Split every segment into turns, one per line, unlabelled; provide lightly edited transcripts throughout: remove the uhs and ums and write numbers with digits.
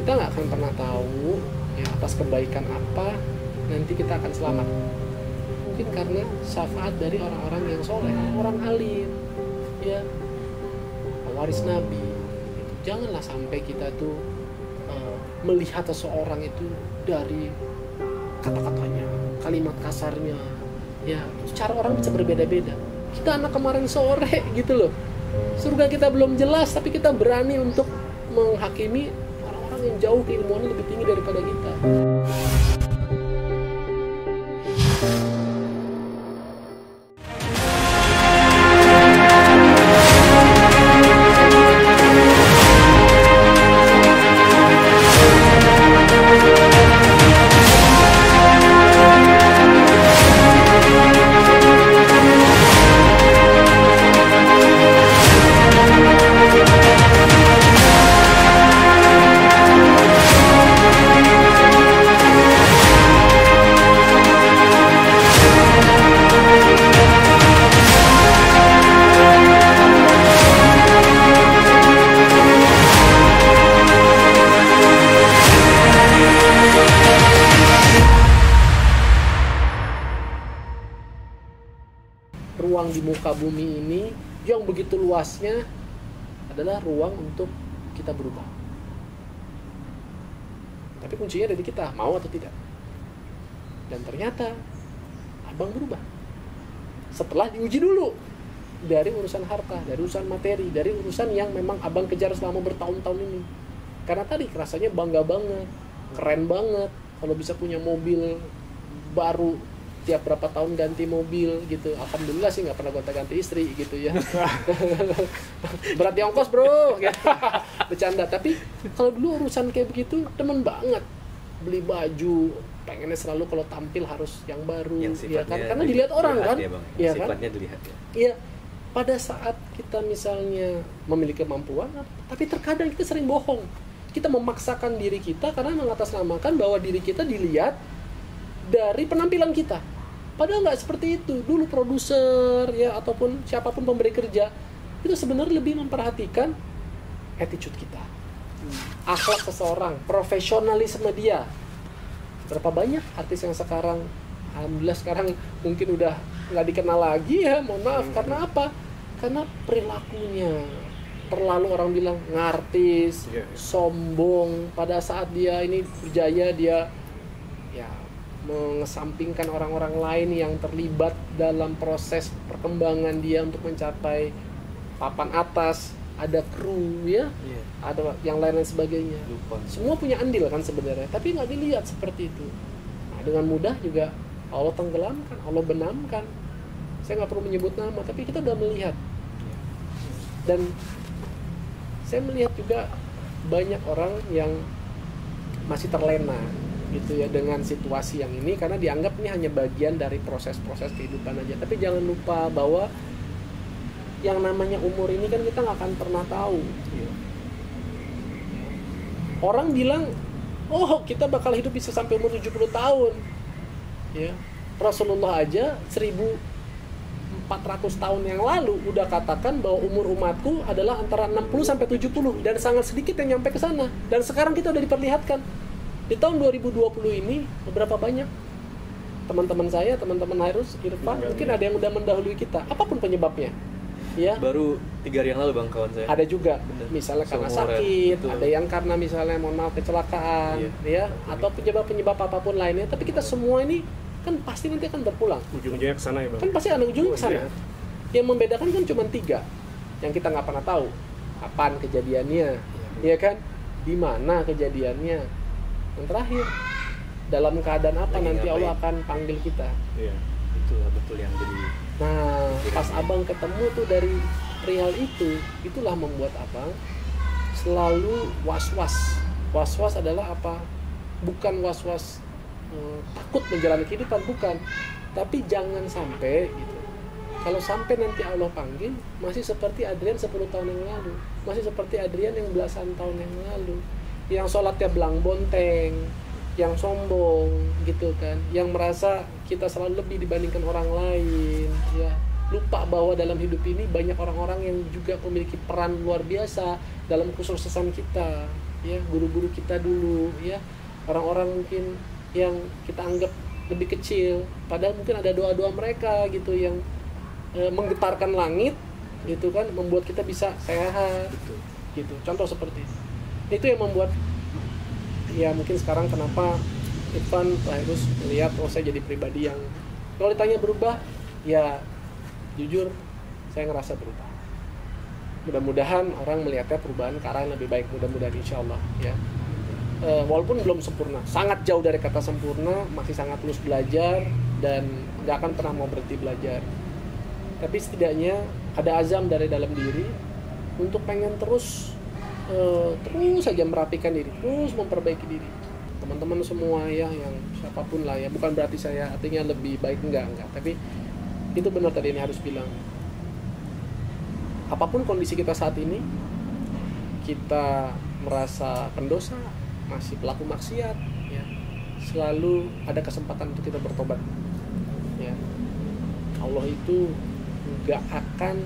kita nggak akan pernah tahu ya atas kebaikan apa nanti kita akan selamat. Mungkin karena syafaat dari orang-orang yang soleh, orang alim, ya, waris Nabi. Janganlah sampai kita tuh melihat seseorang itu dari kata-katanya, kalimat kasarnya, ya, cara orang bisa berbeda-beda. Kita anak kemarin sore gitu loh, surga kita belum jelas, tapi kita berani untuk menghakimi orang-orang yang jauh keilmuannya lebih tinggi daripada kita. Ruang di muka bumi ini yang begitu luasnya adalah ruang untuk kita berubah. Tapi kuncinya dari kita, mau atau tidak. Dan ternyata abang berubah setelah diuji dulu dari urusan harta, dari urusan materi, dari urusan yang memang abang kejar selama bertahun-tahun ini. Karena tadi rasanya bangga banget, keren banget kalau bisa punya mobil baru, tiap berapa tahun ganti mobil gitu. Alhamdulillah sih nggak pernah gonta-ganti istri gitu ya. Berat di ongkos bro, bercanda. Tapi kalau dulu urusan kayak begitu temen banget, beli baju pengennya selalu kalau tampil harus yang baru, ya kan? Karena dilihat orang kan, ya kan?
Sifatnya dilihat ya.
Iya. Pada saat kita misalnya memiliki kemampuan, tapi terkadang kita sering bohong. Kita memaksakan diri kita karena mengatasnamakan bahwa diri kita dilihat dari penampilan kita. Padahal nggak seperti itu. Dulu produser ya ataupun siapapun pemberi kerja itu sebenarnya lebih memperhatikan attitude kita, akhlak seseorang, profesionalisme dia. Berapa banyak artis yang sekarang, alhamdulillah sekarang mungkin udah nggak dikenal lagi ya, mohon maaf. Karena apa? Karena perilakunya terlalu orang bilang ngartis, sombong. Pada saat dia ini berjaya, dia ya mengesampingkan orang-orang lain yang terlibat dalam proses perkembangan dia untuk mencapai papan atas. Ada kru ya, ada yang lain sebagainya. Semua punya andil kan sebenarnya, tapi nggak dilihat seperti itu. Nah, dengan mudah juga Allah tenggelamkan, Allah benamkan. Saya nggak perlu menyebut nama, tapi kita udah melihat. Dan saya melihat juga banyak orang yang masih terlena gitu ya dengan situasi yang ini, karena dianggap ini hanya bagian dari proses-proses kehidupan aja. Tapi jangan lupa bahwa yang namanya umur ini kan kita nggak akan pernah tahu. Orang bilang, oh kita bakal hidup bisa sampai umur 70 tahun ya. Rasulullah aja 1400 tahun yang lalu udah katakan bahwa umur umatku adalah antara 60 sampai 70 dan sangat sedikit yang nyampe ke sana. Dan sekarang kita udah diperlihatkan di tahun 2020 ini beberapa banyak teman-teman saya, teman-teman Hairus, Irfan, mungkin ada yang udah mendahului kita, apapun penyebabnya. Ya.
Baru 3 hari yang lalu bang kawan saya.
Ada juga, misalnya karena sakit,
betul.
Ada yang karena misalnya mohon maaf kecelakaan, ya, atau penyebab-penyebab apapun lainnya. Tapi kita semua ini kan pasti nanti akan berpulang.
Ujung-ujungnya ke sana ya bang.
Kan pasti ada ujung ke sana. Yang membedakan kan cuma 3, yang kita nggak pernah tahu kapan kejadiannya, ya kan? Di mana kejadiannya? Yang terakhir, dalam keadaan apa lagi nanti ngapain? Allah akan panggil kita.
Iya, itulah betul yang jadi.
Nah, pas abang ketemu tuh dari perihal itu, itulah membuat abang selalu was-was. Was-was adalah apa? Bukan was-was takut menjalani kehidupan, bukan. Tapi jangan sampai gitu. Kalau sampai nanti Allah panggil, masih seperti Adrian 10 tahun yang lalu, masih seperti Adrian yang belasan tahun yang lalu, yang sholatnya belang bonteng, yang sombong gitu kan, yang merasa kita selalu lebih dibandingkan orang lain, ya, lupa bahwa dalam hidup ini banyak orang-orang yang juga memiliki peran luar biasa dalam kesuksesan kita. ya guru-guru kita dulu, ya orang-orang mungkin yang kita anggap lebih kecil, padahal mungkin ada doa-doa mereka gitu yang menggetarkan langit gitu kan, membuat kita bisa sehat.
Betul.
Gitu, contoh seperti itu yang membuat ya mungkin sekarang kenapa Irfan harus melihat saya jadi pribadi yang kalau ditanya berubah, ya jujur saya ngerasa berubah. Mudah-mudahan orang melihatnya perubahan ke arah yang lebih baik, mudah-mudahan insya Allah ya. Walaupun belum sempurna, sangat jauh dari kata sempurna, masih sangat terus belajar dan nggak akan pernah mau berhenti belajar. Tapi setidaknya ada azam dari dalam diri untuk pengen terus saja merapikan diri, terus memperbaiki diri. Teman-teman semua ya, yang siapapun lah ya, bukan berarti saya artinya lebih baik, enggak, tapi itu benar tadi ini harus bilang. Apapun kondisi kita saat ini, kita merasa pendosa, masih pelaku maksiat, ya, selalu ada kesempatan untuk kita bertobat. Ya. Allah itu nggak akan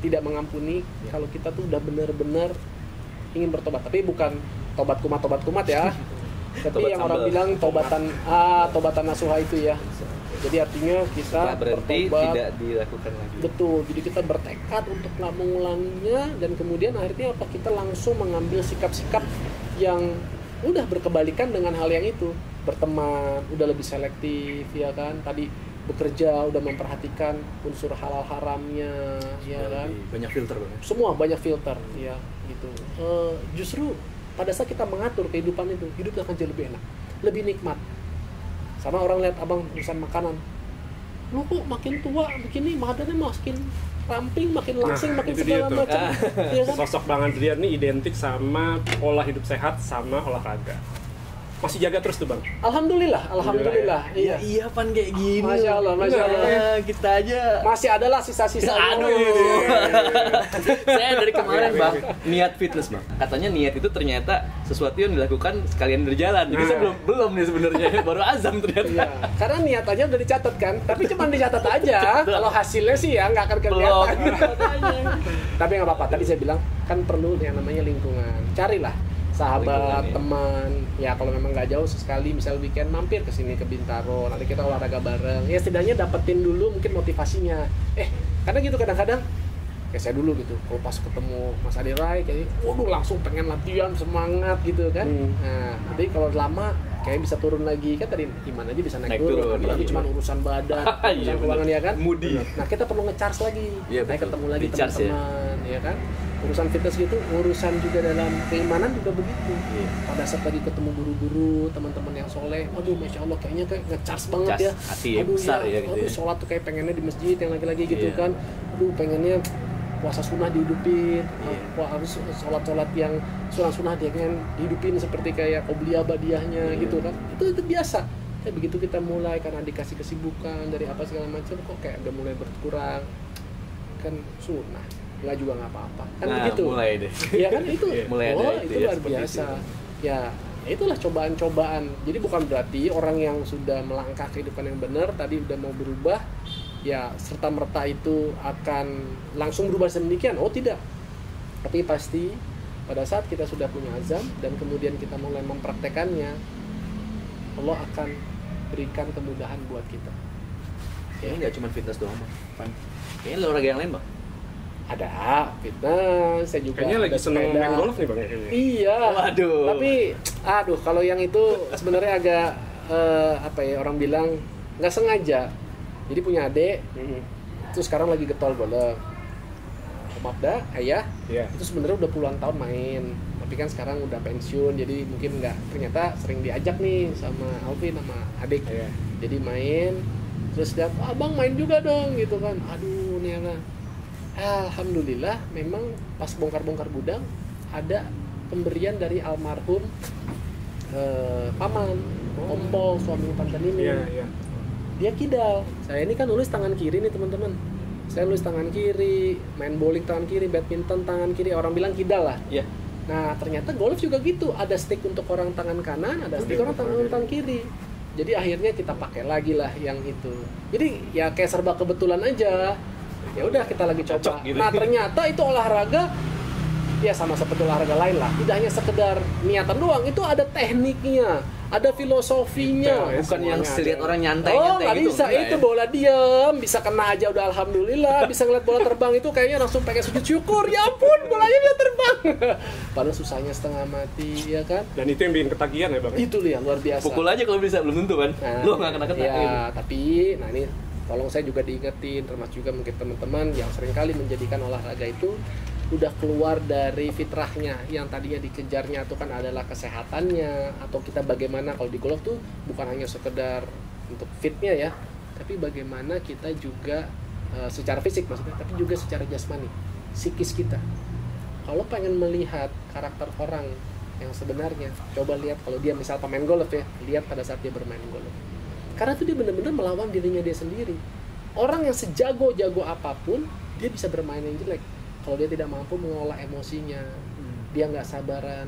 tidak mengampuni kalau kita tuh udah benar-benar ingin bertobat. Tapi bukan tobat kumat ya. Tapi
Tobat
yang orang
sambal.
bilang tobatan nasuha itu ya. Jadi artinya kita
Setelah berhenti
bertobat,
tidak dilakukan lagi.
betul. Jadi kita bertekad untuk nggak mengulanginya, dan kemudian akhirnya apa, kita langsung mengambil sikap-sikap yang udah berkebalikan dengan hal yang itu. Berteman udah lebih selektif ya kan. Tadi bekerja udah memperhatikan unsur halal haramnya ya kan.
Banyak filter Bang.
Semua banyak filter ya gitu. Justru pada saat kita mengatur kehidupan itu, hidup akan jauh lebih enak, lebih nikmat. Sama orang lihat abang urusan makanan, lu kok makin tua begini, badannya makin ramping, makin langsing, makin
itu dia
segala
tuh.
macam. Ya kan?
Sosok Bang Adrian ini identik sama pola hidup sehat sama olahraga. Masih jaga terus tuh Bang?
Alhamdulillah. Iya.
Iya pan kayak gini.
Masya Allah.
Kita aja.
Masih adalah sisa-sisa.
Aduh. Saya dari kemarin Bang, niat fitness Bang. Katanya niat itu ternyata sesuatu yang dilakukan sekalian berjalan. Jadi saya belum nih sebenarnya, baru azam ternyata.
Iya. Karena niat aja udah dicatat kan, tapi cuma dicatat aja. Kalau hasilnya sih ya nggak akan kelihatan. Tapi nggak apa-apa. Tadi saya bilang kan perlu yang namanya lingkungan. Carilah sahabat, teman, ya kalau memang nggak jauh sekali, misal weekend mampir ke sini ke Bintaro, nanti kita olahraga bareng, ya setidaknya dapetin dulu mungkin motivasinya. Karena gitu kadang-kadang, kayak saya dulu gitu, kalau pas ketemu Mas Adi Rai, kayak, waduh langsung pengen latihan, semangat gitu kan. Nah, nanti kalau lama, kayak bisa turun lagi, kan tadi gimana aja bisa naik turun, apalagi cuma urusan badan, urusan keuangan ya kan.
Moody.
Nah kita perlu nge-charge lagi, ketemu lagi
Di-charge
teman-teman, ya kan. Urusan fitness gitu, urusan juga dalam keimanan juga begitu. Pada saat tadi ketemu guru-guru, teman-teman yang soleh, aduh masya Allah kayaknya kayak nge-charge banget ya.
Hati ya,
aduh
besar ya gitu
aduh
ya.
sholat tuh kayak pengennya di masjid yang lagi-lagi gitu kan. Aduh pengennya puasa sunnah dihidupin, harus sholat-sholat yang sunnah-sunnah dia kan dihidupin seperti kayak qobliyah badiahnya gitu kan. Itu biasa. Begitu kita mulai karena dikasih kesibukan dari apa segala macam, kok kayak udah mulai berkurang. Kan sunnah. Nggak juga nggak apa-apa kan, begitu
mulai deh.
ya kan itu
Mulai ada itu
itu
ya,
luar
seperti
biasa
itu.
ya itulah cobaan-cobaan. Jadi bukan berarti orang yang sudah melangkah kehidupan yang benar tadi udah mau berubah ya serta merta itu akan langsung berubah sedemikian, tidak. Tapi pasti pada saat kita sudah punya azam dan kemudian kita mulai mempraktekannya, Allah akan berikan kemudahan buat kita.
Kayaknya nggak cuma fitness doang Bang. Kayaknya olahraga yang lain Bang.
Ada fitness, saya juga
Kayaknya lagi
ada
seneng
sepeda.
main golf nih Bang kayaknya.
Iya.
Waduh.
Tapi kalau yang itu sebenarnya agak orang bilang nggak sengaja. Jadi punya adik, terus sekarang lagi getol golf. Maaf dah, ayah.
Iya.
Itu sebenarnya udah puluhan tahun main. Tapi kan sekarang udah pensiun, jadi mungkin nggak. Ternyata sering diajak nih sama Alvin sama adik.
Iya.
Jadi main, terus dia, abang main juga dong gitu kan. Aduh nih anak. Alhamdulillah memang pas bongkar-bongkar gudang ada pemberian dari almarhum paman Ompol suami Tante Nini.
Iya.
Dia kidal. Saya ini kan nulis tangan kiri nih teman-teman. Saya nulis tangan kiri, main bowling tangan kiri, badminton tangan kiri. Orang bilang kidal lah.
Iya.
Nah ternyata golf juga gitu. Ada stick untuk orang tangan kanan, ada stick orang tangan kiri. Jadi akhirnya kita pakai lagi lah yang itu. Jadi ya kayak serba kebetulan aja. Ya udah kita lagi coba.
Cocok gitu.
Nah ternyata itu olahraga ya sama seperti olahraga lain lah, tidak hanya sekedar niatan doang, itu ada tekniknya, ada filosofinya.
Detail,
Bukan yang
semuanya
lihat
ada.
orang
Oh
nyantai-nyantai
nggak
gitu.
bisa,
enggak
itu
ya?
bola diam, bisa kena aja udah alhamdulillah, bisa ngeliat bola terbang itu kayaknya langsung pengen sujud syukur, ya ampun bolanya dia terbang. Padahal susahnya setengah mati, ya kan?
Dan itu yang bikin ketagihan ya bang?
Itu dia luar biasa.
Pukul aja kalau bisa, belum tentu kan.
Nah,
Lu nggak kena-kena.
ya,
gitu.
tapi nah ini tolong saya juga diingetin, termasuk juga mungkin teman-teman yang seringkali menjadikan olahraga itu udah keluar dari fitrahnya, yang tadinya dikejarnya itu kan adalah kesehatannya, atau kita bagaimana kalau di golf tuh bukan hanya sekedar untuk fitnya ya, tapi bagaimana kita juga secara fisik maksudnya, tapi juga secara jasmani, psikis kita. Kalau pengen melihat karakter orang yang sebenarnya, coba lihat kalau dia misal pemain golf ya, lihat pada saat dia bermain golf. Karena itu dia benar-benar melawan dirinya dia sendiri. Orang yang sejago-jago apapun, dia bisa bermain yang jelek kalau dia tidak mampu mengolah emosinya, dia nggak sabaran.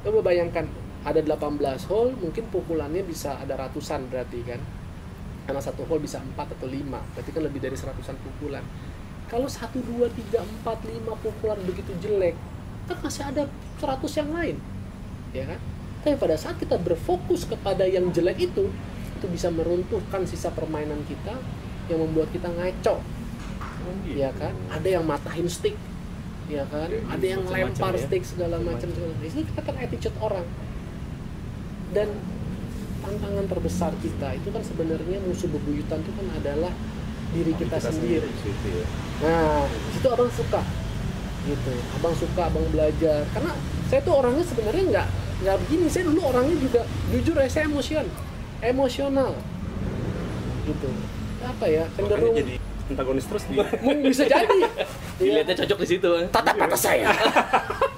Coba bayangkan, ada 18 hole, mungkin pukulannya bisa ada ratusan berarti kan. Karena satu hole bisa 4 atau 5, berarti kan lebih dari 100-an pukulan. Kalau 1, 2, 3, 4, 5 pukulan begitu jelek, kan masih ada 100 yang lain, ya kan? Tapi pada saat kita berfokus kepada yang jelek itu bisa meruntuhkan sisa permainan kita, yang membuat kita ngaco, ya kan? Ada yang matahin stick, ya kan? Ada yang
Macam-macam
lempar
ya.
stick segala macam. Ini kelihatan attitude orang. Dan tantangan terbesar kita itu kan sebenarnya musuh bebuyutan itu kan adalah diri kita sendiri.
Gitu ya.
Nah, itu abang suka, gitu. Abang suka, abang belajar. Karena saya tuh orangnya sebenarnya nggak begini. Saya dulu orangnya juga jujur ya, saya emosional, gitu. Apa ya, cenderung
Makanya jadi antagonis terus dia.
bisa jadi.
Dilihatnya cocok di situ.
Tatap mata saya.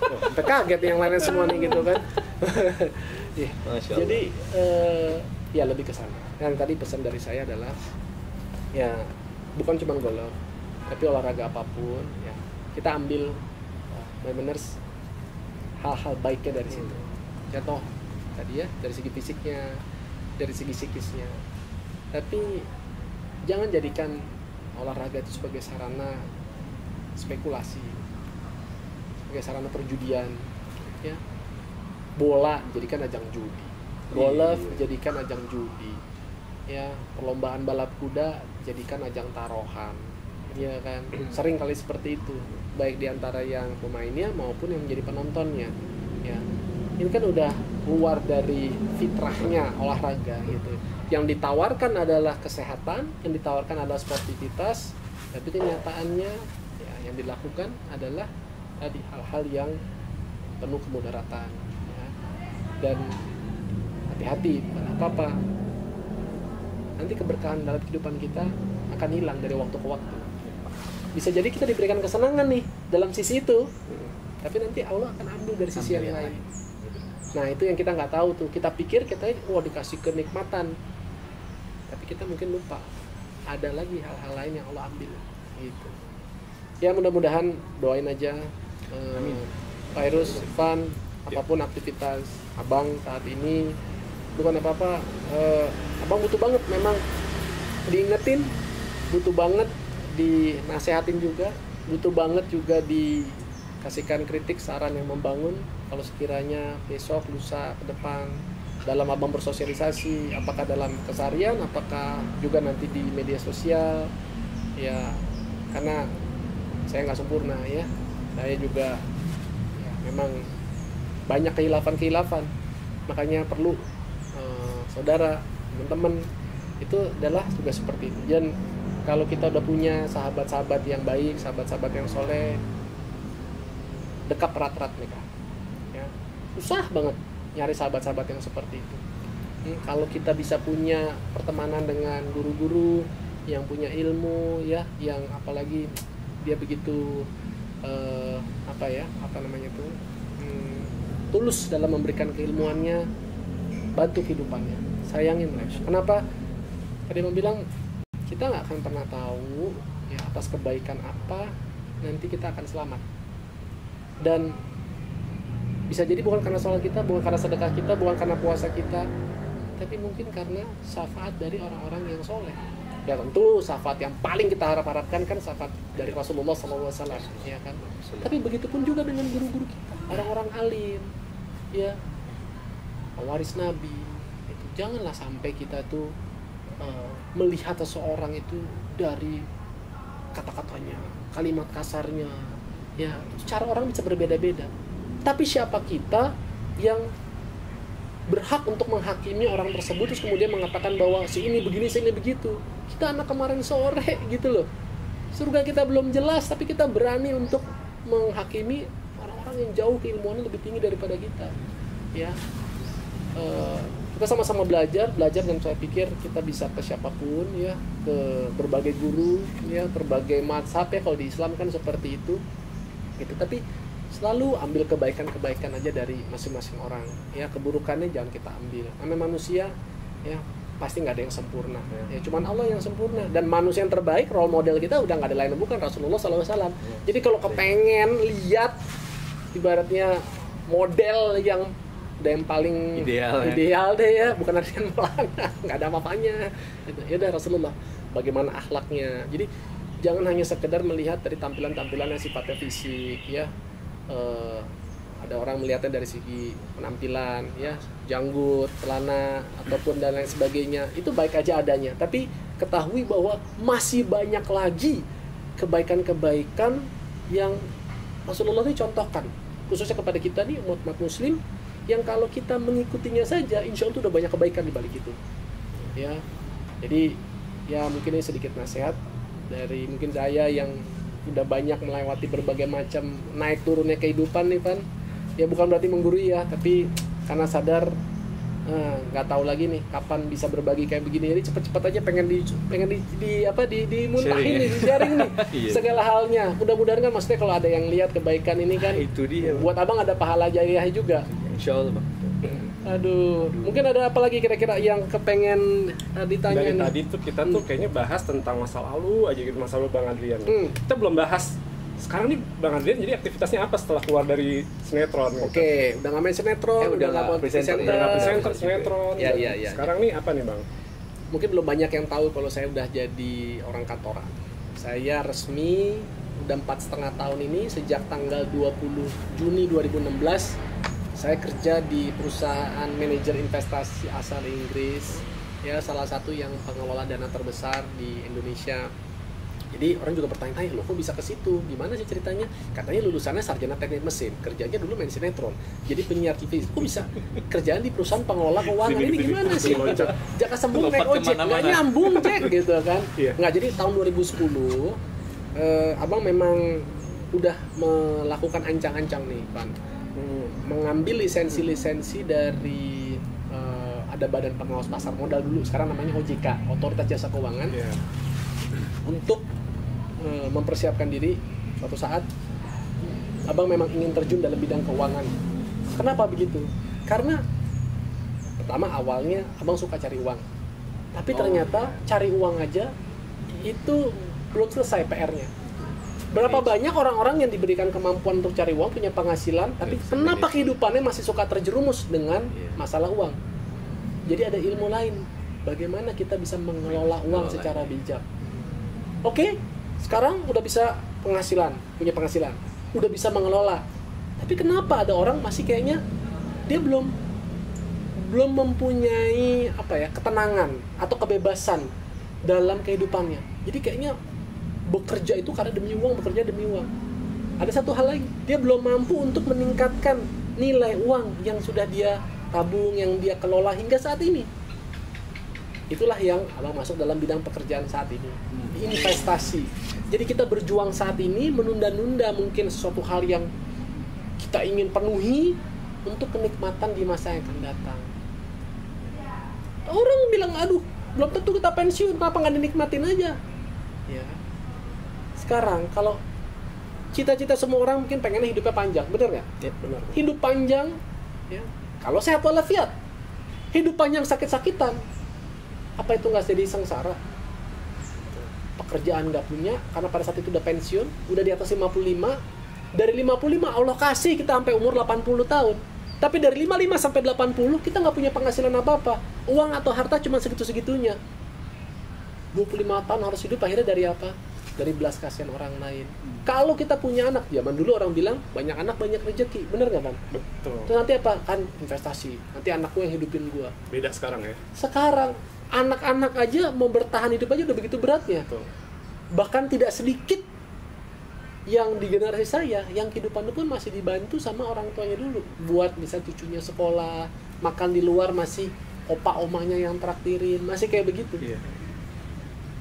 Oh, sampai kaget yang lainnya semua nih gitu kan. Iya.
Masya Allah.
Jadi ya lebih ke sana. Yang tadi pesan dari saya adalah ya bukan cuma golf, tapi olahraga apapun ya kita ambil benar-benar hal-hal baiknya dari situ. Contoh tadi ya dari segi fisiknya, dari segi psikisnya. Tapi jangan jadikan olahraga itu sebagai sarana spekulasi, sebagai sarana perjudian, ya. Bola dijadikan ajang judi, golf dijadikan ajang judi, ya. Perlombaan balap kuda dijadikan ajang taruhan, ya kan. Sering kali seperti itu, baik di antara yang pemainnya maupun yang menjadi penontonnya, ya. Ini kan udah keluar dari fitrahnya olahraga gitu. Yang ditawarkan adalah kesehatan, yang ditawarkan adalah sportivitas, tapi kenyataannya ya, yang dilakukan adalah tadi hal-hal yang penuh kemudaratan, ya. Dan hati-hati, bukan apa-apa, nanti keberkahan dalam kehidupan kita akan hilang dari waktu ke waktu. Bisa jadi kita diberikan kesenangan nih dalam sisi itu, tapi nanti Allah akan ambil dari sisi yang lain. Nah itu yang kita nggak tahu tuh. Kita pikir kita dikasih kenikmatan, tapi kita mungkin lupa ada lagi hal-hal lain yang Allah ambil gitu. Ya mudah-mudahan doain aja Pak Irus, Van, apapun aktivitas abang saat ini, bukan apa-apa, abang butuh banget memang diingetin, butuh banget dinasehatin juga, butuh banget juga dikasihkan kritik, saran yang membangun. Kalau sekiranya besok, lusa, ke depan dalam abang bersosialisasi, apakah dalam keseharian, apakah juga nanti di media sosial, ya karena saya nggak sempurna ya, saya juga ya, memang banyak kehilafan, makanya perlu saudara, teman-teman itu adalah juga seperti itu. Dan kalau kita udah punya sahabat-sahabat yang baik, sahabat-sahabat yang soleh, dekat erat-erat mereka. Ya, susah banget nyari sahabat-sahabat yang seperti itu. Kalau kita bisa punya pertemanan dengan guru-guru yang punya ilmu, ya, yang apalagi dia begitu tulus dalam memberikan keilmuannya, bantu kehidupannya, sayangin mereka. Kenapa? Tadi Bang bilang kita nggak akan pernah tahu ya atas kebaikan apa nanti kita akan selamat. Dan bisa jadi bukan karena sholat kita, bukan karena sedekah kita, bukan karena puasa kita, tapi mungkin karena syafaat dari orang-orang yang soleh. Ya tentu syafaat yang paling kita harapkan kan syafaat dari Rasulullah SAW, ya kan. Tapi begitupun juga dengan guru-guru kita, orang-orang alim, ya, pewaris Nabi. Itu janganlah sampai kita tuh melihat seseorang itu dari kata-katanya, kalimat kasarnya, ya. Cara orang bisa berbeda-beda. Tapi siapa kita yang berhak untuk menghakimi orang tersebut terus kemudian mengatakan bahwa si ini begini, si ini begitu. Kita anak kemarin sore gitu loh. Surga kita belum jelas tapi kita berani untuk menghakimi orang-orang yang jauh keilmuannya lebih tinggi daripada kita. Ya. Kita sama-sama belajar dan saya pikir kita bisa ke siapapun ya, ke berbagai guru ya, berbagai mazhab ya, kalau di Islam kan seperti itu. Gitu. Tapi selalu ambil kebaikan-kebaikan aja dari masing-masing orang ya, keburukannya jangan kita ambil. Namanya manusia ya, pasti nggak ada yang sempurna ya, cuman Allah yang sempurna, dan manusia yang terbaik, role model kita udah nggak ada lain bukan Rasulullah SAW. Jadi kalau kepengen lihat ibaratnya model yang paling ideal deh ya, bukan artian melana, nggak ada apa-apanya ya udah Rasulullah, bagaimana akhlaknya. Jadi jangan hanya sekedar melihat dari tampilan-tampilan yang sifatnya fisik ya. Ada orang melihatnya dari segi penampilan ya, janggut, celana ataupun dan lain sebagainya, itu baik aja adanya, tapi ketahui bahwa masih banyak lagi kebaikan-kebaikan yang Rasulullah ini contohkan khususnya kepada kita nih umat muslim, yang kalau kita mengikutinya saja insya Allah udah banyak kebaikan di balik itu ya. Jadi ya mungkin ini sedikit nasihat dari mungkin saya yang udah banyak melewati berbagai macam naik turunnya kehidupan nih Pan. Ya bukan berarti menggurui ya, tapi karena sadar nggak tahu lagi nih kapan bisa berbagi kayak begini. Jadi cepet-cepet aja pengen dimuntahin nih, di-sharing nih segala halnya. Mudah-mudahan kan maksudnya kalau ada yang lihat kebaikan ini kan
itu dia,
buat abang ada pahala jariah juga.
Insyaallah Bang.
Aduh, mungkin ada apa lagi kira-kira yang kepengen ditanya
dari
nih?
Tadi tuh kita tuh kayaknya bahas tentang masa lalu aja gitu, masa lalu Bang Adrian. Kita belum bahas sekarang nih Bang Adrian jadi aktivitasnya apa setelah keluar dari sinetron gitu.
Oke, udah nggak main sinetron,
udah nggak presenter
sinetron.
Ya.
Iya.
Sekarang nih apa nih Bang?
Mungkin belum banyak yang tahu kalau saya udah jadi orang kantoran. Saya resmi udah 4,5 tahun ini sejak tanggal 20 Juni 2016. Saya kerja di perusahaan manajer investasi asal Inggris, ya salah satu yang pengelola dana terbesar di Indonesia. Jadi orang juga bertanya-tanya, loh kok bisa ke situ? Gimana sih ceritanya? Katanya lulusannya sarjana teknik mesin, kerjanya dulu main sinetron. Jadi penyiar TV, kok bisa kerjaan di perusahaan pengelola keuangan? Ini gimana sih? Jaka sembung naik ojek, nggak nyambung Jack gitu kan? Nggak, jadi tahun 2010, abang memang udah melakukan ancang-ancang nih, Pan. Mengambil lisensi-lisensi dari ada Badan Pengawas Pasar Modal dulu, sekarang namanya OJK, Otoritas Jasa Keuangan, untuk mempersiapkan diri suatu saat abang memang ingin terjun dalam bidang keuangan. Kenapa begitu? Karena pertama awalnya abang suka cari uang, tapi ternyata cari uang aja itu belum selesai PR-nya. Berapa banyak orang-orang yang diberikan kemampuan untuk cari uang, punya penghasilan, tapi kenapa kehidupannya masih suka terjerumus dengan masalah uang? Jadi ada ilmu lain, bagaimana kita bisa mengelola uang secara bijak. Oke, sekarang udah bisa punya penghasilan, udah bisa mengelola. Tapi kenapa ada orang masih kayaknya dia belum mempunyai ketenangan atau kebebasan dalam kehidupannya. Jadi kayaknya bekerja itu karena demi uang, bekerja demi uang. Ada satu hal lagi, dia belum mampu untuk meningkatkan nilai uang yang sudah dia tabung, yang dia kelola hingga saat ini. Itulah yang abang masuk dalam bidang pekerjaan saat ini, investasi. Jadi kita berjuang saat ini, menunda-nunda mungkin sesuatu hal yang kita ingin penuhi untuk kenikmatan di masa yang akan datang. Orang bilang, aduh, belum tentu kita pensiun, kenapa nggak dinikmatin aja? Ya. Sekarang kalau cita-cita semua orang mungkin pengennya hidupnya panjang, benar nggak?
Ya, benar.
Hidup panjang, ya. Kalau sehat walafiat, hidup panjang sakit-sakitan. Apa itu nggak jadi sengsara? Pekerjaan nggak punya, karena pada saat itu udah pensiun, udah di atas 55. Dari 55 Allah kasih kita sampai umur 80 tahun. Tapi dari 55 sampai 80 kita nggak punya penghasilan apa-apa. Uang atau harta cuma segitu-segitunya. 25 tahun harus hidup, akhirnya dari apa? Dari belas kasihan orang lain. Kalau kita punya anak, zaman dulu orang bilang banyak anak banyak rezeki, bener nggak Bang?
Betul.
Terus nanti apa? Kan investasi, nanti anakku yang hidupin gua.
Beda sekarang ya.
Sekarang anak-anak aja mau bertahan hidup aja udah begitu beratnya.
Betul.
Bahkan tidak sedikit yang di generasi saya yang kehidupannya pun masih dibantu sama orang tuanya dulu, buat bisa cucunya sekolah, makan di luar masih opa omanya yang traktirin, masih kayak begitu.
Iya.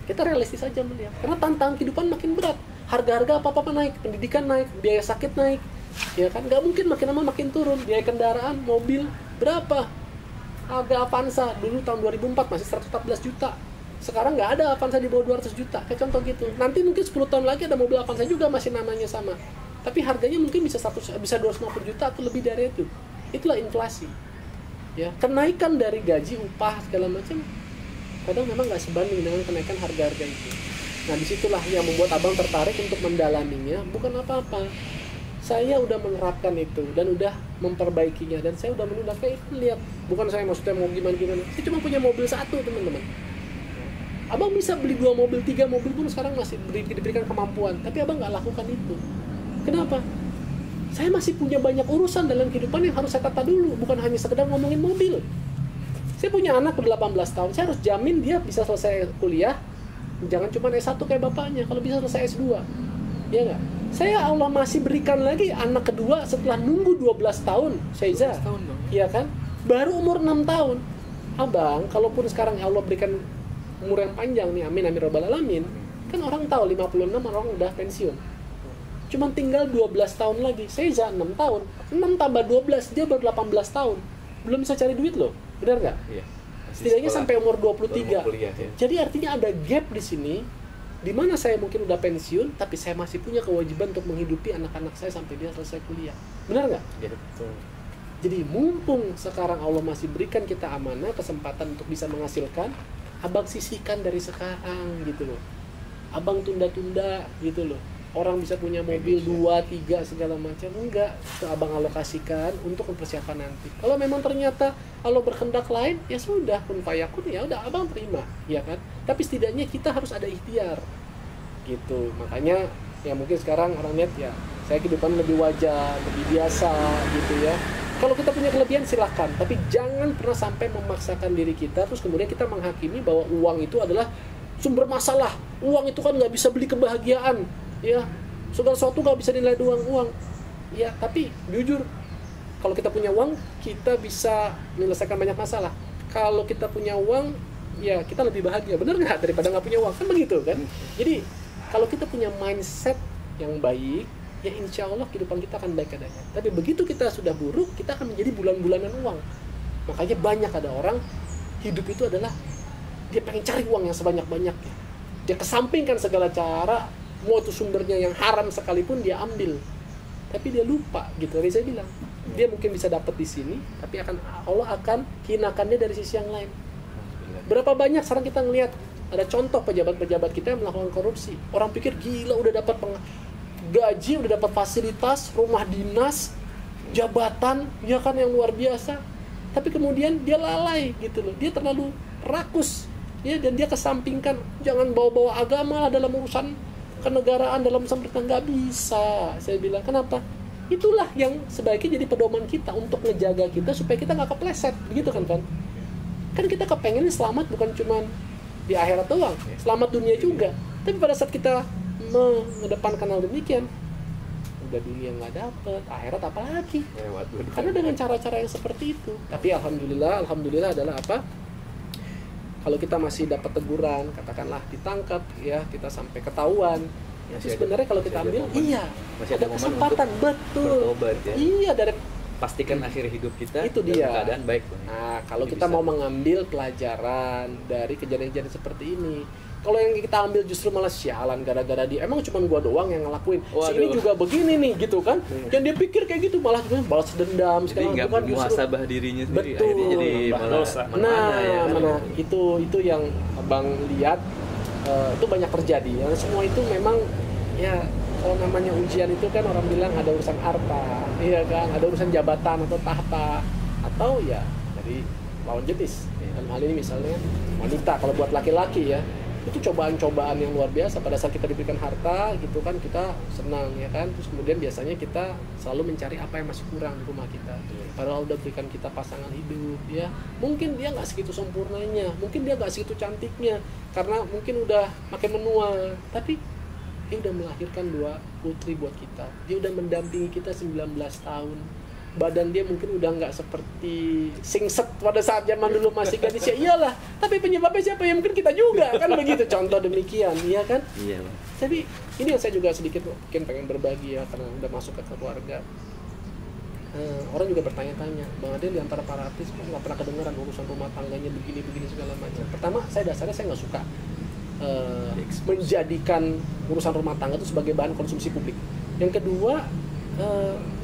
Kita realistis aja melihat, karena tantangan kehidupan makin berat, harga-harga apa-apa naik, pendidikan naik, biaya sakit naik, ya kan? Nggak mungkin makin lama makin turun. Biaya kendaraan, mobil berapa? Harga Avanza dulu tahun 2004 masih 114 juta, sekarang nggak ada Avanza di bawah 200 juta, kayak contoh gitu. Nanti mungkin 10 tahun lagi ada mobil Avanza juga masih namanya sama, tapi harganya mungkin bisa 250 juta atau lebih dari itu. Itulah inflasi, ya. Kenaikan dari gaji, upah segala macam kadang memang nggak sebanding dengan kenaikan harga-harga itu. Nah, disitulah yang membuat abang tertarik untuk mendalaminya. Bukan apa-apa, saya udah menerapkan itu dan udah memperbaikinya, dan saya udah menunda kayak itu. Lihat, bukan saya maksudnya mau gimana-gimana, saya cuma punya mobil satu, teman-teman. Abang bisa beli 2 mobil, 3 mobil pun sekarang masih diberikan kemampuan, tapi abang nggak lakukan itu. Kenapa? Saya masih punya banyak urusan dalam kehidupan yang harus saya tata dulu, bukan hanya sekedar ngomongin mobil. Saya punya anak ke 18 tahun, saya harus jamin dia bisa selesai kuliah, jangan cuma S1 kayak bapaknya, kalau bisa selesai S2. Ya nggak? Saya Allah masih berikan lagi anak kedua setelah nunggu 12 tahun, Syaiza.
12 tahun dong.
Iya kan? Baru umur 6 tahun. Abang, kalaupun sekarang Allah berikan umur yang panjang nih, amin amin robbal alamin, kan orang tahu 56 orang udah pensiun. Cuma tinggal 12 tahun lagi. Syaiza 6 tahun. 6 tambah 12, dia baru 18 tahun. Belum bisa cari duit loh. Benar nggak?
Iya.
Setidaknya sampai umur 23.
Kuliah, ya.
Jadi artinya ada gap di sini, di mana saya mungkin udah pensiun, tapi saya masih punya kewajiban untuk menghidupi anak-anak saya sampai dia selesai kuliah. Benar nggak?
Iya, betul.
Jadi mumpung sekarang Allah masih berikan kita amanah, kesempatan untuk bisa menghasilkan, abang sisihkan dari sekarang gitu loh. Abang tunda-tunda gitu loh. Orang bisa punya mobil 2, 3 segala macam, enggak, itu abang alokasikan untuk mempersiapkan nanti. Kalau memang ternyata Allah berkehendak lain, ya sudah, kun fayakun, ya udah abang terima, ya kan. Tapi setidaknya kita harus ada ikhtiar gitu. Makanya ya mungkin sekarang orang lihat ya saya kehidupan lebih wajar, lebih biasa gitu ya. Kalau kita punya kelebihan silahkan, tapi jangan pernah sampai memaksakan diri kita terus kemudian kita menghakimi bahwa uang itu adalah sumber masalah. Uang itu kan nggak bisa beli kebahagiaan, ya, segala sesuatu nggak bisa nilai uang. Ya, tapi jujur, kalau kita punya uang, kita bisa menyelesaikan banyak masalah. Kalau kita punya uang, ya kita lebih bahagia, bener nggak, daripada nggak punya uang, kan begitu kan? Jadi kalau kita punya mindset yang baik, ya insya Allah kehidupan kita akan baik adanya. Tapi begitu kita sudah buruk, kita akan menjadi bulan-bulanan uang. Makanya banyak ada orang hidup itu adalah dia pengen cari uang yang sebanyak-banyaknya. Dia kesampingkan segala cara, mau itu sumbernya yang haram sekalipun dia ambil, tapi dia lupa gitu. Tadi saya bilang dia mungkin bisa dapat di sini, tapi Allah akan hinakan dia dari sisi yang lain. Berapa banyak sekarang kita ngelihat ada contoh pejabat-pejabat kita yang melakukan korupsi. Orang pikir gila, udah dapat gaji, udah dapat fasilitas, rumah dinas, jabatan, ya kan, yang luar biasa. Tapi kemudian dia lalai gitu loh, dia terlalu rakus, ya, dan dia kesampingkan. Jangan bawa-bawa agama dalam urusan kenegaraan, dalam urusan pemerintahan, nggak bisa. Saya bilang, kenapa? Itulah yang sebaiknya jadi pedoman kita untuk ngejaga kita supaya kita nggak kepleset, begitu kan? Kan kita kepengen selamat bukan cuma di akhirat doang, selamat dunia juga. Tapi pada saat kita mengedepankan hal demikian, udah dunia nggak dapet, akhirat apalagi? Karena dengan cara-cara yang seperti itu. Tapi alhamdulillah adalah apa? Kalau kita masih dapat teguran, katakanlah ditangkap, ya, kita sampai ketahuan, ya, sebenarnya kalau kita ambil, iya,
masih
ada kesempatan, betul,
bertobat, ya.
Iya, dari
pastikan akhir hidup kita
itu
dalam
dia
keadaan baik.
Nah, kalau kita mau mengambil pelajaran dari kejadian-kejadian seperti ini, kalau yang kita ambil justru malah sialan gara-gara dia, emang cuma gua doang yang ngelakuin, si ini juga begini nih gitu kan, yang dia pikir kayak gitu, malah balas dendam,
jadi nggak muhasabah dirinya sendiri,
betul,
akhirnya jadi malah
mana itu yang abang lihat, itu banyak terjadi. Yang semua itu memang ya, kalau namanya ujian itu kan orang bilang ada urusan harta, iya kan, ada urusan jabatan atau tahta, atau ya dari lawan jenis. Dalam hal ini misalnya wanita, kalau buat laki-laki ya, itu cobaan-cobaan yang luar biasa. Pada saat kita diberikan harta gitu kan, kita senang ya kan, terus kemudian biasanya kita selalu mencari apa yang masih kurang di rumah kita, padahal udah berikan kita pasangan hidup ya, mungkin dia nggak segitu sempurnanya, mungkin dia nggak segitu cantiknya karena mungkin udah makin menua, tapi dia udah melahirkan 2 putri buat kita, dia udah mendampingi kita 19 tahun. Badan dia mungkin udah nggak seperti singset pada saat zaman dulu masih gadis ya iyalah, tapi penyebabnya siapa ya, mungkin kita juga kan begitu, contoh demikian iya kan.
Iya Bang.
Tapi ini yang saya juga sedikit mungkin pengen berbagi ya, karena udah masuk ke keluarga. Orang juga bertanya-tanya, Bang Adel di antara para artis kok nggak pernah kedengeran urusan rumah tangganya begini segala macam. Pertama, saya dasarnya saya nggak suka menjadikan urusan rumah tangga itu sebagai bahan konsumsi publik. Yang kedua,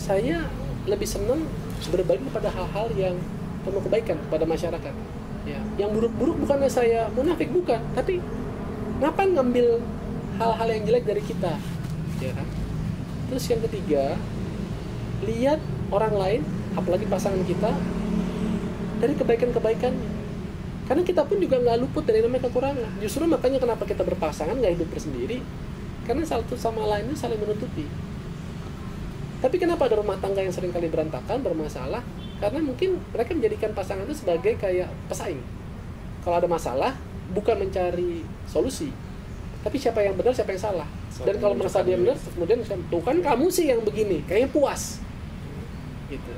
saya lebih senang berbagi pada hal-hal yang penuh kebaikan kepada masyarakat. Ya, yang buruk-buruk bukannya saya munafik, bukan, tapi ngapain ngambil hal-hal yang jelek dari kita, ya kan? Terus yang ketiga, lihat orang lain, apalagi pasangan kita, dari kebaikan-kebaikannya. Karena kita pun juga nggak luput dari namanya kekurangan. Justru makanya kenapa kita berpasangan, nggak hidup bersendiri, karena satu sama lainnya saling menutupi. Tapi kenapa ada rumah tangga yang sering kali berantakan, bermasalah? Karena mungkin mereka menjadikan pasangan itu sebagai kayak pesaing. Kalau ada masalah, bukan mencari solusi, tapi siapa yang benar, siapa yang salah. Dan kalau merasa dia benar, kemudian tuh kan kamu sih yang begini, kayaknya puas. Gitu.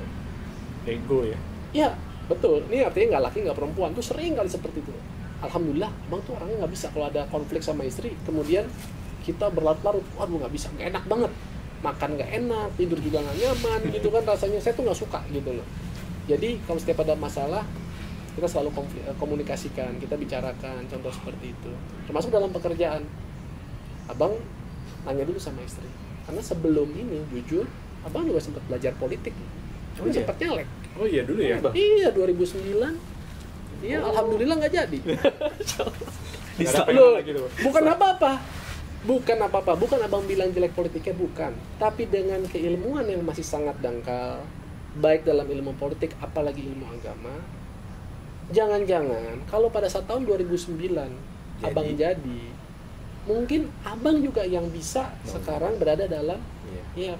Ego ya?
Ya, betul. Ini artinya nggak laki, nggak perempuan. Tuh sering kali seperti itu. Alhamdulillah, Bang tuh orangnya nggak bisa kalau ada konflik sama istri, kemudian kita berlarut-larut, waduh nggak bisa, nggak enak banget. Makan nggak enak, tidur juga nggak nyaman gitu kan, rasanya saya tuh nggak suka gitu loh. Jadi kalau setiap ada masalah, kita selalu komunikasikan, kita bicarakan, contoh seperti itu. Termasuk dalam pekerjaan, Abang nanya dulu sama istri, karena sebelum ini jujur Abang juga sempat belajar politik, cuma sempat nyalek.
Oh iya dulu ya?
Iya 2009. Iya, alhamdulillah nggak jadi.
Loh,
bukan apa-apa. Bukan Abang bilang jelek politiknya, bukan. Tapi dengan keilmuan yang masih sangat dangkal, baik dalam ilmu politik, apalagi ilmu agama, jangan-jangan kalau pada saat tahun 2009 Abang jadi, mungkin Abang juga yang bisa sekarang berada dalam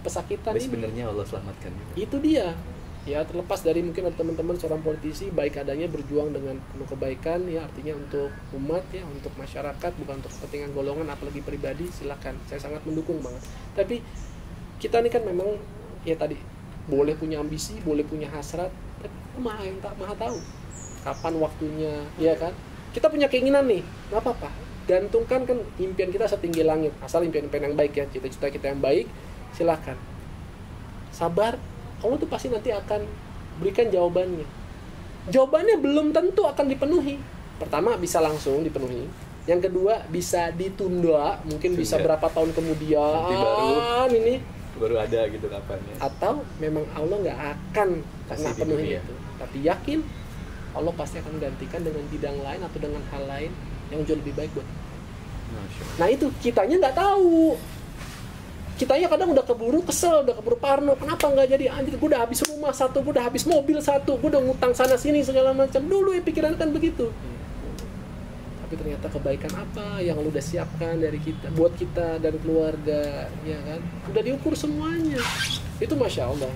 pesakitan ini.
Sebenarnya Allah selamatkan juga.
Itu dia. Ya, terlepas dari mungkin ada teman-teman seorang politisi baik adanya berjuang dengan penuh kebaikan ya, artinya untuk umat ya, untuk masyarakat, bukan untuk kepentingan golongan apalagi pribadi, silakan, saya sangat mendukung banget. Tapi kita ini kan memang ya tadi boleh punya ambisi, boleh punya hasrat, tapi Maha yang tak maha tahu kapan waktunya, ya kan? Kita punya keinginan nih, nggak apa-apa, gantungkan kan impian kita setinggi langit, asal impian-impian yang baik ya, cita-cita kita yang baik, silakan sabar. Allah tuh pasti nanti akan berikan jawabannya. Jawabannya belum tentu akan dipenuhi. Pertama, bisa langsung dipenuhi. Yang kedua, bisa ditunda, mungkin bisa berapa tahun kemudian
baru ada gitu kapannya.
Atau memang Allah nggak akan pernah penuhi itu. Tapi yakin Allah pasti akan gantikan dengan bidang lain atau dengan hal lain yang jauh lebih baik buat kita. Nah itu kitanya nggak tahu. Kitanya kadang udah keburu kesel, udah keburu parno, kenapa nggak jadi, anjir gue udah habis rumah satu, gue udah habis mobil satu, gue udah ngutang sana sini segala macam. Dulu ya pikiran kan begitu. Tapi ternyata kebaikan apa yang lu udah siapkan dari kita, buat kita dan keluarga, ya kan, udah diukur semuanya. Itu Masya Allah.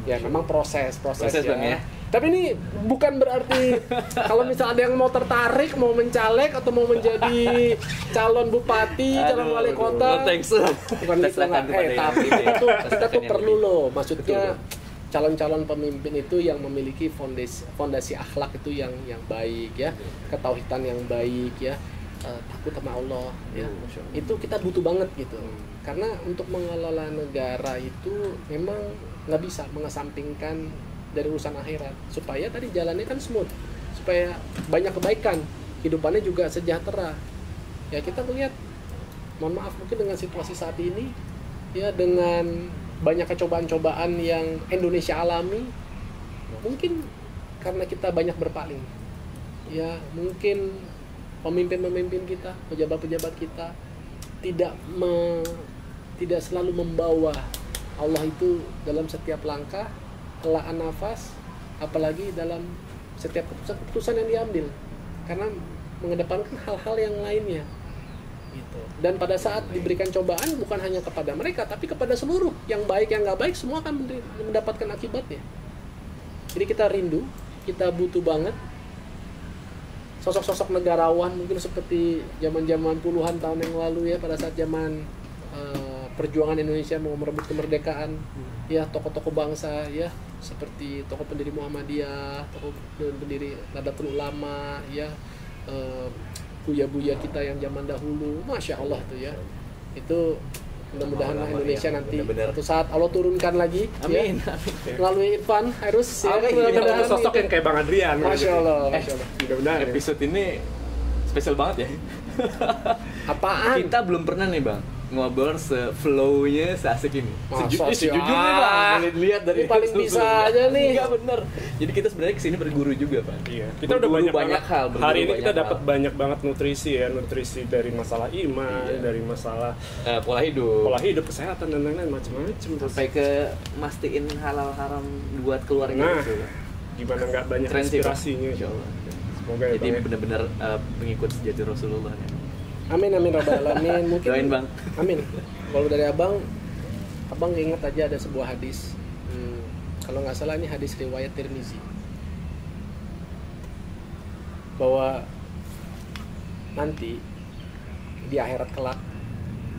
Ya memang proses ya.
Bang, ya.
Tapi ini bukan berarti kalau misalnya ada yang mau tertarik, mau mencalek atau mau menjadi calon bupati, calon wali kota, bukan itu nggak. Tapi kita tuh perlu loh, maksudnya calon-calon pemimpin itu yang memiliki fondasi akhlak itu yang baik ya, ketauhidan yang baik ya, takut sama Allah ya. Itu kita butuh banget gitu. Karena untuk mengelola negara itu memang nggak bisa mengesampingkan dari urusan akhirat, supaya tadi jalannya kan smooth, supaya banyak kebaikan, hidupannya juga sejahtera. Ya kita melihat, mohon maaf mungkin dengan situasi saat ini, ya dengan banyak kecobaan-cobaan yang Indonesia alami, mungkin karena kita banyak berpaling. Ya mungkin pemimpin-pemimpin kita, pejabat-pejabat kita tidak selalu membawa Allah itu dalam setiap langkah, helaan nafas, apalagi dalam setiap keputusan yang diambil, karena mengedepankan hal-hal yang lainnya. gitu. Dan pada saat diberikan cobaan bukan hanya kepada mereka tapi kepada seluruh, yang baik yang nggak baik semua akan mendapatkan akibatnya. Jadi kita rindu, kita butuh banget sosok-sosok negarawan mungkin seperti zaman-zaman puluhan tahun yang lalu ya, pada saat zaman perjuangan Indonesia mau merebut kemerdekaan, ya tokoh-tokoh bangsa ya, seperti tokoh pendiri Muhammadiyah, tokoh pendiri Nahdlatul Ulama ya, buya-buya kita yang zaman dahulu, masya Allah tuh ya. Itu mudah-mudahan Indonesia nanti suatu saat Allah turunkan lagi,
amin,
ya,
amin.
melalui Irfan harus ya,
mudah-mudahan sosok yang kayak Bang Adrian.
Masya Allah, Masya Allah.
Mudah-mudahan
episode ini spesial banget ya.
Apaan?
Kita belum pernah nih Bang ngobrol se-flow-nya seasik ini. Sejujurnya Bang, boleh dilihat dari
ini paling bisa aja nih.
Enggak bener. Jadi kita sebenarnya kesini berguru juga Pak.
Iya. Kita udah banyak
hal.
Hari ini kita dapat banyak banget nutrisi ya, nutrisi dari masalah iman, dari masalah
pola hidup,
kesehatan dan lain-lain macam-macam.
Sampai ke mastiin halal haram buat keluarga.
Nah,
gitu.
Gimana nggak banyak
Keren sih,
inspirasinya.
Insyaallah.
Semoga ya,
jadi benar-benar pengikut sejati Rasulullah ya.
Amin amin rabbal alamin. Mungkin
doain Bang.
Amin. Kalau dari abang ingat aja ada sebuah hadis. Kalau nggak salah ini hadis riwayat Tirmizi. Bahwa nanti di akhirat kelak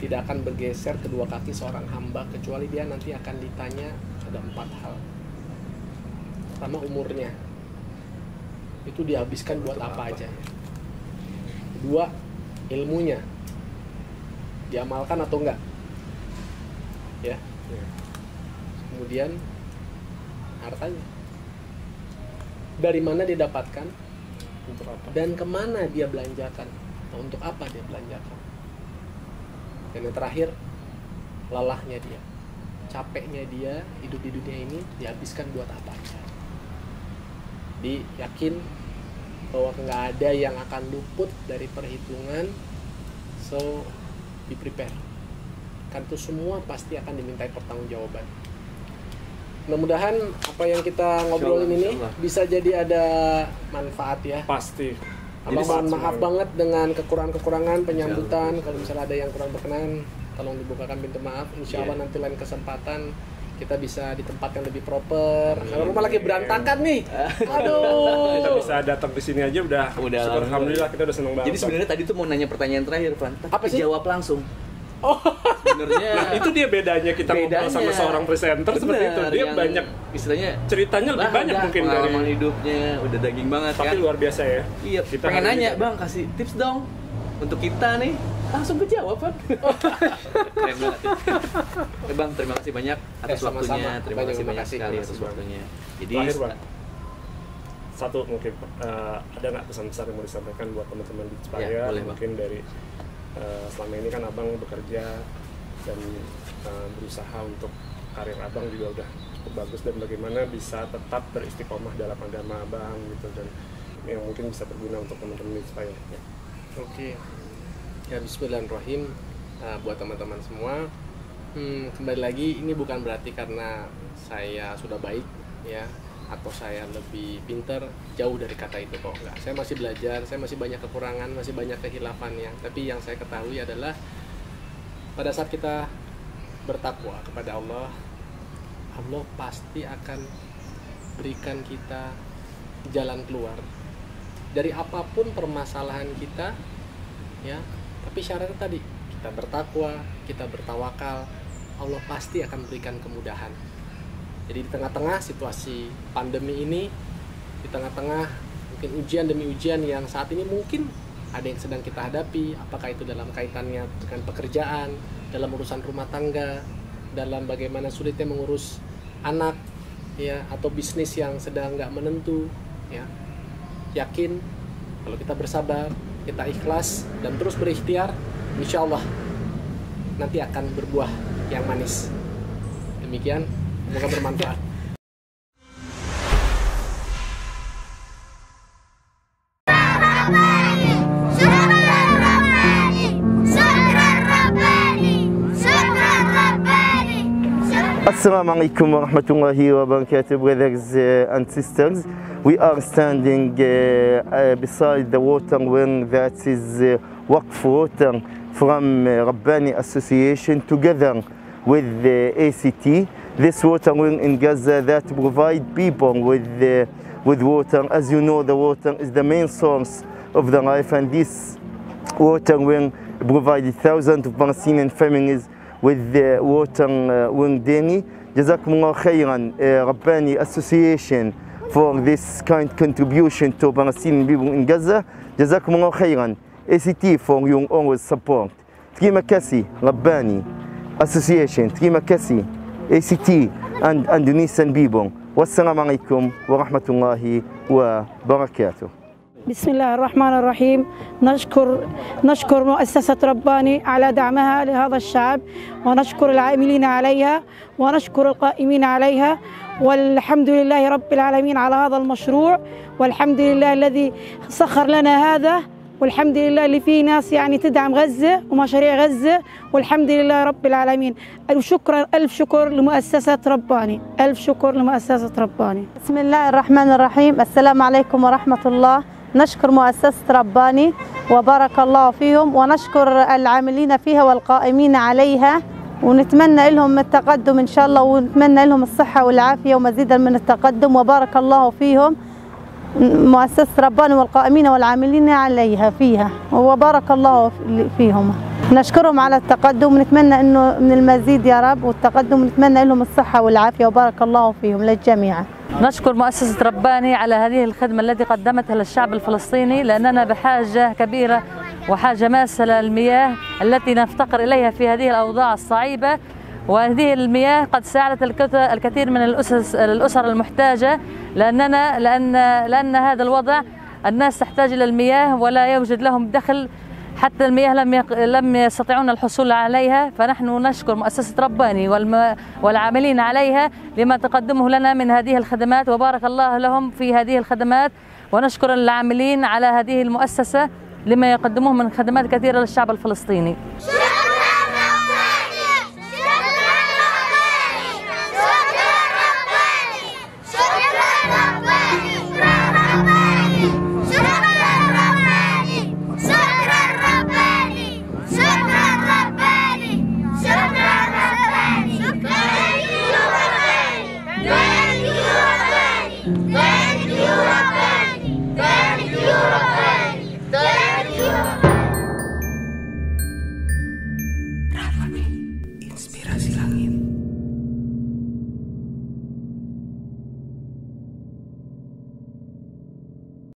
tidak akan bergeser kedua kaki seorang hamba kecuali dia nanti akan ditanya ada 4 hal. Pertama umurnya. Itu dihabiskan buat apa aja. Kedua, ilmunya diamalkan atau enggak ya. Kemudian hartanya dari mana didapatkan,
untuk apa?
dan kemana dia belanjakan, atau untuk apa dia belanjakan. Dan yang terakhir, lelahnya dia, capeknya dia hidup di dunia ini dihabiskan buat apa aja. Yakin bahwa nggak ada yang akan luput dari perhitungan, so be prepare, kan itu semua pasti akan dimintai pertanggungjawaban. Mudah-mudahan apa yang kita ngobrolin ini bisa jadi ada manfaat ya.
Pasti.
Abang mohon maaf banget dengan kekurangan-kekurangan penyambutan. Kalau misalnya ada yang kurang berkenan, tolong dibukakan pintu maaf. Insya Allah nanti lain kesempatan kita bisa di tempat yang lebih proper. Kalau rumah lagi berantakan nih, aduh.
Kita bisa datang di sini aja udah syukur, alhamdulillah kita udah seneng banget.
Jadi sebenarnya tadi tuh mau nanya pertanyaan terakhir, Van.
Apa sih?
Jawab langsung.
Oh,
sebenarnya
nah, itu dia bedanya kita ngobrol sama seorang presenter seperti itu. Dia banyak
istilahnya
ceritanya lebih banyak mungkin dari
pengalaman hidupnya, udah daging banget
tapi
kan.
Tapi luar biasa ya.
Iya, kita pengen nanya, Bang, kasih tips dong untuk kita nih. Langsung kejawab, Bang. Keren banget. Bang, terima kasih banyak atas waktunya. Terima kasih banyak sekali atas waktunya. Jadi
satu mungkin ada nggak pesan-pesan yang mau disampaikan buat teman-teman di Cipaya?
Ya, boleh,
mungkin Bang. Dari selama ini kan abang bekerja dan berusaha untuk karir abang juga udah cukup bagus, dan bagaimana bisa tetap beristiqomah dalam agama abang gitu, dan yang mungkin bisa berguna untuk teman-teman di Cipaya. Ya.
Oke. Ya, bismillahirrahmanirrahim. Buat teman-teman semua, kembali lagi, ini bukan berarti karena saya sudah baik ya, atau saya lebih pintar, jauh dari kata itu kok, enggak. Saya masih belajar, saya masih banyak kekurangan, masih banyak kehilafannya. Tapi yang saya ketahui adalah pada saat kita bertakwa kepada Allah, Allah pasti akan berikan kita jalan keluar dari apapun permasalahan kita ya. Tapi syaratnya tadi, kita bertakwa, kita bertawakal, Allah pasti akan berikan kemudahan. Jadi di tengah-tengah situasi pandemi ini, di tengah-tengah mungkin ujian demi ujian yang saat ini mungkin ada yang sedang kita hadapi, apakah itu dalam kaitannya dengan pekerjaan, dalam urusan rumah tangga, dalam bagaimana sulitnya mengurus anak ya, atau bisnis yang sedang nggak menentu ya. Yakin kalau kita bersabar, kita ikhlas dan terus berikhtiar, insya Allah nanti akan berbuah yang manis. Demikian, semoga bermanfaat.
Assalamu alaikum wa rahmatullahi wa barakatuh, brothers and sisters. We are standing beside the water well that is Waqf water from Rabbani Association together with the ACT. This water wing in Gaza that provide people with water. As you know, the water is the main source of the life, and this water wing provided thousands of Palestinian families with the water wing daily. Jazakumullah khairan, Rabbani Association, for this kind contribution to Palestinian people in Gaza. Jazakumullah khairan, ACT, for your always support. Terima kasih Rabbani Association, terima kasih ACT and Indonesian people. Wassalamu alaikum wa rahmatullahi wa barakatuh.
بسم الله الرحمن الرحيم. نشكر مؤسسة رباني على دعمها لهذا الشعب، ونشكر العاملين عليها، ونشكر القائمين عليها، والحمد لله رب العالمين على هذا المشروع، والحمد لله الذي سخر لنا هذا، والحمد لله اللي فيه ناس يعني تدعم غزة ومشاريع غزة، والحمد لله رب العالمين. شكرا، ألف شكر لمؤسسة رباني، ألف شكر لمؤسسة رباني.
بسم الله الرحمن الرحيم. السلام عليكم ورحمة الله. نشكر مؤسسة رباني وبارك الله فيهم، ونشكر العاملين فيها والقائمين عليها، ونتمنى لهم التقدم إن شاء الله، ونتمنى لهم الصحة والعافية ومزيدا من التقدم، وبارك الله فيهم مؤسسة رباني والقائمين والعاملين عليها فيها، وبارك الله فيهم. نشكرهم على التقدم، ونتمنى انه من المزيد يا رب والتقدم، ونتمنى لهم الصحة والعافية، وبارك الله فيهم للجميع.
نشكر مؤسسة رباني على هذه الخدمة التي قدمتها للشعب الفلسطيني، لأننا بحاجة كبيرة وحاجة ماسة للمياه التي نفتقر إليها في هذه الأوضاع الصعيبة، وهذه المياه قد ساعدت الكثير من الأسر المحتاجة، لأن هذا الوضع الناس تحتاج إلى المياه ولا يوجد لهم دخل، حتى المياه لم يستطيعون الحصول عليها. فنحن نشكر مؤسسة رباني والعاملين عليها لما تقدمه لنا من هذه الخدمات، وبارك الله لهم في هذه الخدمات، ونشكر العاملين على هذه المؤسسة لما يقدموه من خدمات كثيرة للشعب الفلسطيني.